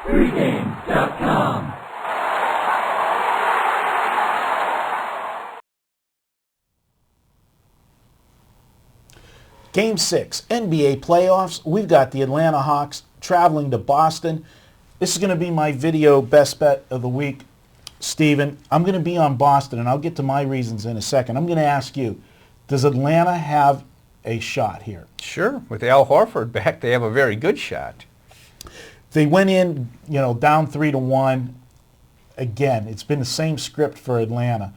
Pregame.com. Game 6, NBA playoffs. We've got the Atlanta Hawks traveling to Boston. This is going to be my video best bet of the week, Stephen. I'm going to be on Boston, and I'll get to my reasons in a second. I'm going to ask you, does Atlanta have a shot here? Sure. With Al Horford back, they have a very good shot. They went in, down 3-1. Again, it's been the same script for Atlanta.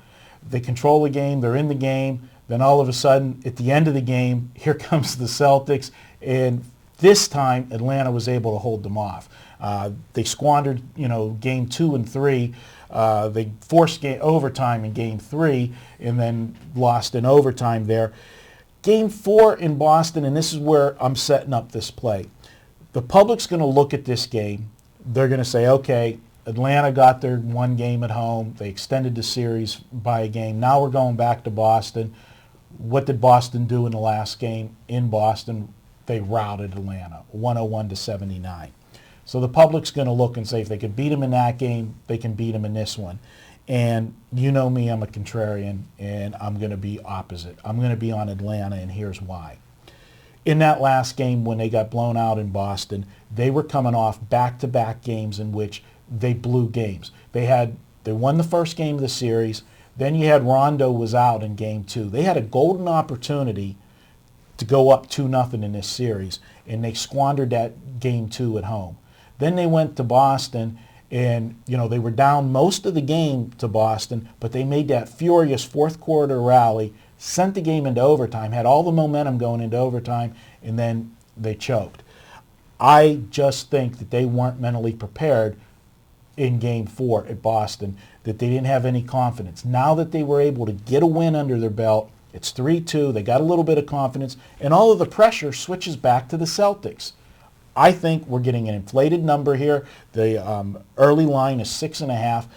They control the game. They're in the game. Then all of a sudden, at the end of the game, here comes the Celtics. And this time, Atlanta was able to hold them off. They squandered, game 2 and 3. They forced overtime in game 3 and then lost in overtime there. Game 4 in Boston, and this is where I'm setting up this play. The public's going to look at this game. They're going to say, okay, Atlanta got their one game at home. They extended the series by a game. Now we're going back to Boston. What did Boston do in the last game in Boston? They routed Atlanta, 101-79. So the public's going to look and say if they could beat them in that game, they can beat them in this one. And you know me, I'm a contrarian, and I'm going to be opposite. I'm going to be on Atlanta, and here's why. In that last game when they got blown out in Boston, they were coming off back-to-back games in which they blew games. They won the first game of the series. Then you had Rondo was out in game 2. They had a golden opportunity to go up 2-0 in this series, and they squandered that game 2 at home. Then they went to Boston, and they were down most of the game to Boston, but they made that furious fourth quarter rally, sent the game into overtime, had all the momentum going into overtime, and then they choked. I just think that they weren't mentally prepared in game 4 at Boston, that they didn't have any confidence. Now that they were able to get a win under their belt, it's 3-2, they got a little bit of confidence, and all of the pressure switches back to the Celtics. I think we're getting an inflated number here. The early line is 6.5.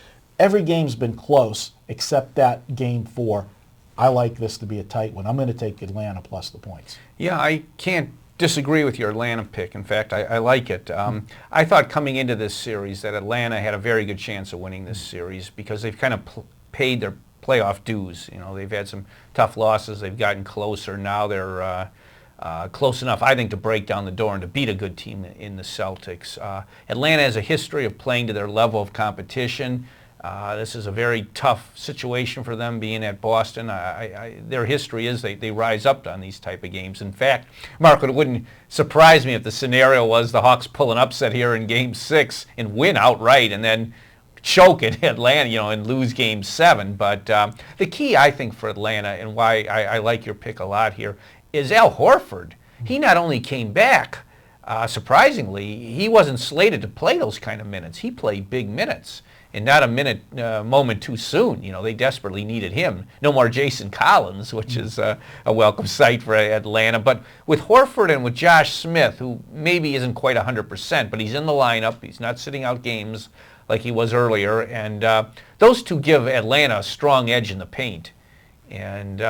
Every game's been close except that game 4. I like this to be a tight one. I'm going to take Atlanta plus the points. Yeah, I can't disagree with your Atlanta pick. In fact, I like it. I thought coming into this series that Atlanta had a very good chance of winning this series because they've kind of paid their playoff dues. They've had some tough losses. They've gotten closer. Now they're close enough, I think, to break down the door and to beat a good team in the Celtics. Atlanta has a history of playing to their level of competition. This is a very tough situation for them being at Boston. Their history is they rise up on these type of games. In fact, Mark, it wouldn't surprise me if the scenario was the Hawks pull an upset here in Game 6 and win outright and then choke at Atlanta, and lose Game 7. But the key, I think, for Atlanta and why I like your pick a lot here is Al Horford. He not only came back, surprisingly, he wasn't slated to play those kind of minutes. He played big minutes. And not a moment too soon. They desperately needed him. No more Jason Collins, which is a welcome sight for Atlanta. But with Horford and with Josh Smith, who maybe isn't quite 100%, but he's in the lineup. He's not sitting out games like he was earlier. And those two give Atlanta a strong edge in the paint. And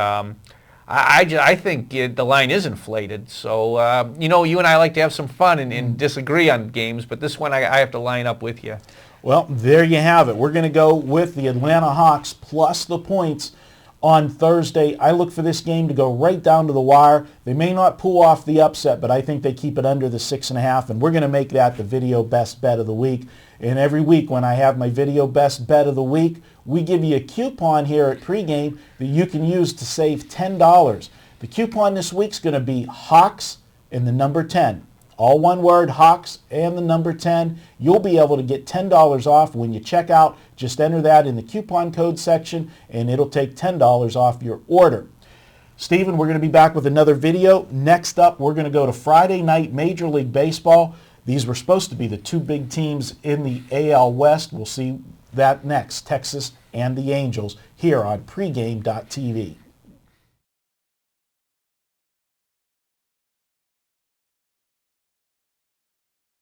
I think the line is inflated. So, you and I like to have some fun and disagree on games. But this one I have to line up with you. Well, there you have it. We're going to go with the Atlanta Hawks plus the points on Thursday. I look for this game to go right down to the wire. They may not pull off the upset, but I think they keep it under the 6.5, and we're going to make that the video best bet of the week. And every week when I have my video best bet of the week, we give you a coupon here at Pregame that you can use to save $10. The coupon this week's going to be Hawks and the number 10. All one word, Hawks and the number 10. You'll be able to get $10 off when you check out. Just enter that in the coupon code section, and it'll take $10 off your order. Stephen, we're going to be back with another video. Next up, we're going to go to Friday Night Major League Baseball. These were supposed to be the two big teams in the AL West. We'll see that next, Texas and the Angels, here on pregame.tv.